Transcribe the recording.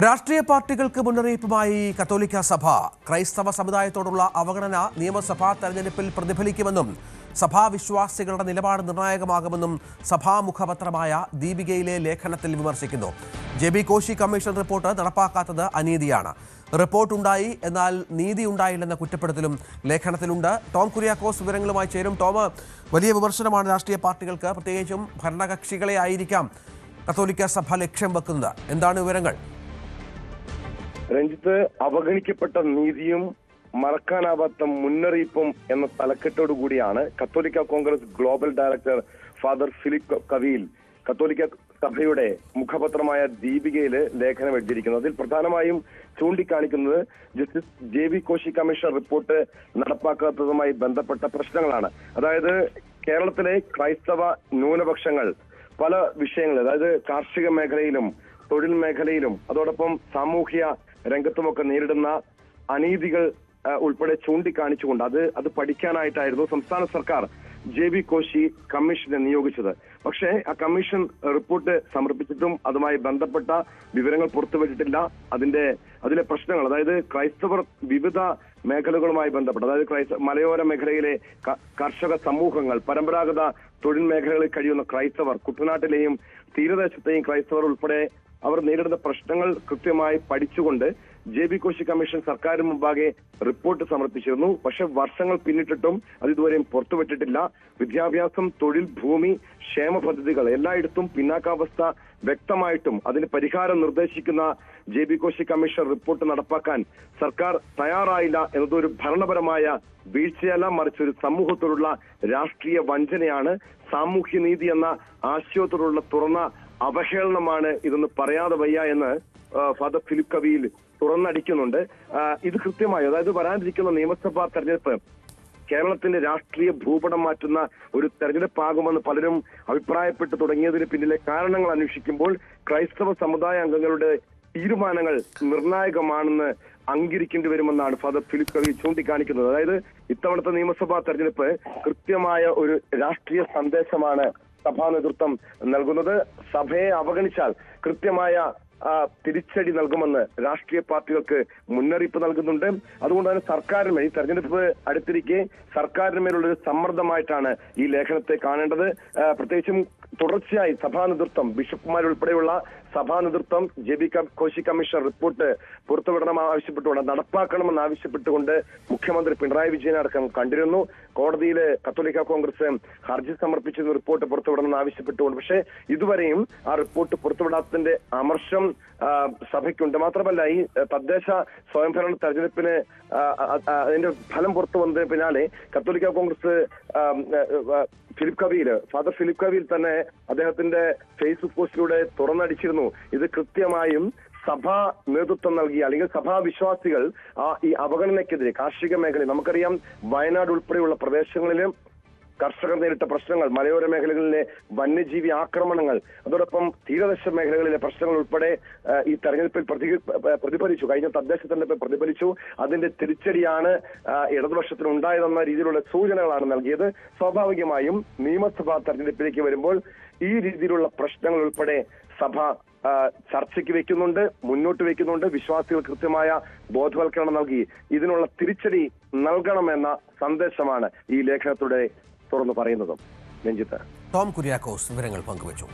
രാഷ്ട്രീയ പാർട്ടികൾക്ക് മുന്നറിയിപ്പുമായി കത്തോലിക്ക സഭ ക്രൈസ്തവ സമുദായത്തോടുള്ള അവഗണന നിയമസഭാ തെരഞ്ഞെടുപ്പിൽ പ്രതിഫലിക്കുമെന്നും സഭാവിശ്വാസികളുടെ നിലപാട് നിർണായകമാകുമെന്നും സഭാമുഖപത്രമായ ദീപികയിലെ ലേഖനത്തിൽ വിമർശിക്കുന്നു. ജെ.ബി. കോശി കമ്മീഷൻ റിപ്പോർട്ട് നടപ്പാക്കാത്തത് അനീതിയാണ്. റിപ്പോർട്ടുണ്ടായി, എന്നാൽ നീതി ഉണ്ടായില്ലെന്ന കുറ്റപ്പെടുത്തലും ലേഖനത്തിലുണ്ട്. ടോം കുര്യാക്കോസ് വിവരങ്ങളുമായി ചേരും. ടോം, വലിയ വിമർശനമാണ് രാഷ്ട്രീയ പാർട്ടികൾക്ക്, പ്രത്യേകിച്ചും ഭരണകക്ഷികളെ ആയിരിക്കാം കത്തോലിക്ക സഭ ലക്ഷ്യം വെക്കുന്നത്. എന്താണ് വിവരങ്ങൾ? രഞ്ജിത്ത്, അവഗണിക്കപ്പെട്ട നീതിയും മറക്കാനാവാത്ത മുന്നറിയിപ്പും എന്ന തലക്കെട്ടോടുകൂടിയാണ് കത്തോലിക്ക Congress global director father Philip Kaveel കത്തോലിക്ക സഭയുടെ മുഖപത്രമായ ദീപികയിൽ ലേഖനം എഴുതിയിരിക്കുന്നത്. അതിൽ പ്രധാനമായും ചൂണ്ടിക്കാണിക്കുന്നത് justice J B. Koshy commission report നടപ്പാക്കാത്തതുമായി ബന്ധപ്പെട്ട പ്രശ്നങ്ങളാണ്. അതായത് കേരളത്തിലെ ക്രൈസ്തവ ന്യൂനപക്ഷങ്ങൾ പല വിഷയങ്ങളിൽ, അതായത് കാർഷിക മേഖലയിലും തൊഴിൽ മേഖലയിലും അതോടൊപ്പം സാമൂഹ്യ രംഗത്തുമൊക്കെ നേരിടുന്ന അനീതികൾ ഉൾപ്പെടെ ചൂണ്ടിക്കാണിച്ചുകൊണ്ട് അത് പഠിക്കാനായിട്ടായിരുന്നു സംസ്ഥാന സർക്കാർ ജെ.ബി. കോശി കമ്മീഷനെ നിയോഗിച്ചത്. പക്ഷേ ആ കമ്മീഷൻ റിപ്പോർട്ട് സമർപ്പിച്ചിട്ടും അതുമായി ബന്ധപ്പെട്ട വിവരങ്ങൾ പുറത്തുവിട്ടിട്ടില്ല. അതിലെ പ്രശ്നങ്ങൾ, അതായത് ക്രൈസ്തവർ വിവിധ മേഖലകളുമായി ബന്ധപ്പെട്ട്, അതായത് മലയോര മേഖലയിലെ കർഷക സമൂഹങ്ങൾ, പരമ്പരാഗത തൊഴിൽ മേഖലകളിൽ കഴിയുന്ന ക്രൈസ്തവർ, കുട്ടനാട്ടിലെയും തീരദേശത്തെയും ക്രൈസ്തവർ ഉൾപ്പെടെ അവർ നേരിടുന്ന പ്രശ്നങ്ങൾ കൃത്യമായി പഠിച്ചുകൊണ്ട് ജെ.ബി. കോശി കമ്മീഷൻ സർക്കാരിന് മുമ്പാകെ റിപ്പോർട്ട് സമർപ്പിച്ചിരുന്നു. പക്ഷെ വർഷങ്ങൾ പിന്നിട്ടിട്ടും അത് ഇതുവരെയും പുറത്തുവിട്ടിട്ടില്ല. വിദ്യാഭ്യാസം, തൊഴിൽ, ഭൂമി, ക്ഷേമ പദ്ധതികൾ എല്ലായിടത്തും പിന്നാക്കാവസ്ഥ വ്യക്തമായിട്ടും അതിന് പരിഹാരം നിർദ്ദേശിക്കുന്ന ജെ.ബി. കോശി കമ്മീഷൻ റിപ്പോർട്ട് നടപ്പാക്കാൻ സർക്കാർ തയ്യാറായില്ല എന്നതൊരു ഭരണപരമായ വീഴ്ചയല്ല, മറിച്ച് ഒരു സമൂഹത്തോടുള്ള രാഷ്ട്രീയ വഞ്ചനയാണ്. സാമൂഹ്യനീതി എന്ന ആശയത്തോടുള്ള തുറന്ന അവഹേളനമാണ് ഇതൊന്ന് പറയാതെ വയ്യ എന്ന് ഫാദർ ഫിലിപ്പ് കവീൽ തുറന്നടിക്കുന്നുണ്ട്. ഇത് കൃത്യമായി, അതായത് വരാനിരിക്കുന്ന നിയമസഭാ തെരഞ്ഞെടുപ്പ് കേരളത്തിന്റെ രാഷ്ട്രീയ ഭൂപടം മാറ്റുന്ന ഒരു തെരഞ്ഞെടുപ്പാകുമെന്ന് പലരും അഭിപ്രായപ്പെട്ടു തുടങ്ങിയതിന് പിന്നിലെ കാരണങ്ങൾ അന്വേഷിക്കുമ്പോൾ ക്രൈസ്തവ സമുദായ അംഗങ്ങളുടെ തീരുമാനങ്ങൾ നിർണായകമാണെന്ന് അംഗീകരിക്കേണ്ടി വരുമെന്നാണ് ഫാദർ ഫിലിപ്പ് കവീൽ ചൂണ്ടിക്കാണിക്കുന്നത്. അതായത് ഇത്തവണത്തെ നിയമസഭാ തെരഞ്ഞെടുപ്പ് കൃത്യമായ ഒരു രാഷ്ട്രീയ സന്ദേശമാണ് സഭാ നേതൃത്വം നൽകുന്നത്. സഭയെ അവഗണിച്ചാൽ കൃത്യമായ തിരിച്ചടി നൽകുമെന്ന് രാഷ്ട്രീയ പാർട്ടികൾക്ക് മുന്നറിയിപ്പ് നൽകുന്നുണ്ട്. അതുകൊണ്ട് തന്നെ സർക്കാരിന് ഈ തെരഞ്ഞെടുപ്പ് അടുത്തിരിക്കെ സർക്കാരിന് മേലുള്ളൊരു സമ്മർദ്ദമായിട്ടാണ് ഈ ലേഖനത്തെ കാണേണ്ടത്. പ്രത്യേകിച്ചും തുടർച്ചയായി സഭാ നേതൃത്വം, ബിഷപ്പുമാരുൾപ്പെടെയുള്ള സഭാ നേതൃത്വം ജെ.ബി. കോശി കമ്മീഷൻ റിപ്പോർട്ട് പുറത്തുവിടണമെന്ന് നടപ്പാക്കണമെന്ന് ആവശ്യപ്പെട്ടുകൊണ്ട് മുഖ്യമന്ത്രി പിണറായി വിജയൻ അടക്കം കണ്ടിരുന്നു. കോടതിയിൽ കത്തോലിക്ക കോൺഗ്രസ് ഹർജി സമർപ്പിച്ചിരുന്ന റിപ്പോർട്ട് പുറത്തുവിടണമെന്ന് ആവശ്യപ്പെട്ടുകൊണ്ട്. പക്ഷേ ഇതുവരെയും ആ റിപ്പോർട്ട് പുറത്തുവിടാത്തതിന്റെ അമർഷം സഭയ്ക്കുണ്ട്. മാത്രമല്ല, ഈ തദ്ദേശ സ്വയംഭരണ തെരഞ്ഞെടുപ്പിന് അതിന്റെ ഫലം പുറത്തു വന്നതിന് പിന്നാലെ കത്തോലിക്ക കോൺഗ്രസ് ഫാദർ ഫിലിപ്പ് കവീൽ തന്നെ അദ്ദേഹത്തിന്റെ ഫേസ്ബുക്ക് പോസ്റ്റിലൂടെ തുറന്നടിച്ചിരുന്നു. ഇത് കൃത്യമായും സഭാ നേതൃത്വം നൽകിയ, അല്ലെങ്കിൽ സഭാ വിശ്വാസികൾ ഈ അവഗണനയ്ക്കെതിരെ കാർഷിക മേഖലയിൽ, നമുക്കറിയാം വയനാട് ഉൾപ്പെടെയുള്ള പ്രദേശങ്ങളിലും കർഷകർ നേരിട്ട പ്രശ്നങ്ങൾ, മലയോര മേഖലകളിലെ വന്യജീവി ആക്രമണങ്ങൾ, അതോടൊപ്പം തീരദേശ മേഖലകളിലെ പ്രശ്നങ്ങൾ ഉൾപ്പെടെ ഈ തെരഞ്ഞെടുപ്പിൽ പ്രതിഫലിച്ചു. കഴിഞ്ഞ തദ്ദേശ തെരഞ്ഞെടുപ്പിൽ പ്രതിഫലിച്ചു. അതിന്റെ തിരിച്ചടിയാണ് ഇടതുപക്ഷത്തിന് ഉണ്ടായതെന്ന രീതിയിലുള്ള സൂചനകളാണ് നൽകിയത്. സ്വാഭാവികമായും നിയമസഭാ തെരഞ്ഞെടുപ്പിലേക്ക് വരുമ്പോൾ ഈ രീതിയിലുള്ള പ്രശ്നങ്ങൾ ഉൾപ്പെടെ സഭ ചർച്ചയ്ക്ക് വെക്കുന്നുണ്ട്, മുന്നോട്ട് വെക്കുന്നുണ്ട്. വിശ്വാസികൾ കൃത്യമായ ബോധവൽക്കരണം നൽകി ഇതിനുള്ള തിരിച്ചടി നൽകണമെന്ന സന്ദേശമാണ് ഈ ലേഖനത്തിലൂടെ തുറന്നു പറയുന്നതും. രഞ്ജിത്ത്, ടോം കുര്യാക്കോസ് വിവരങ്ങൾ പങ്കുവച്ചു.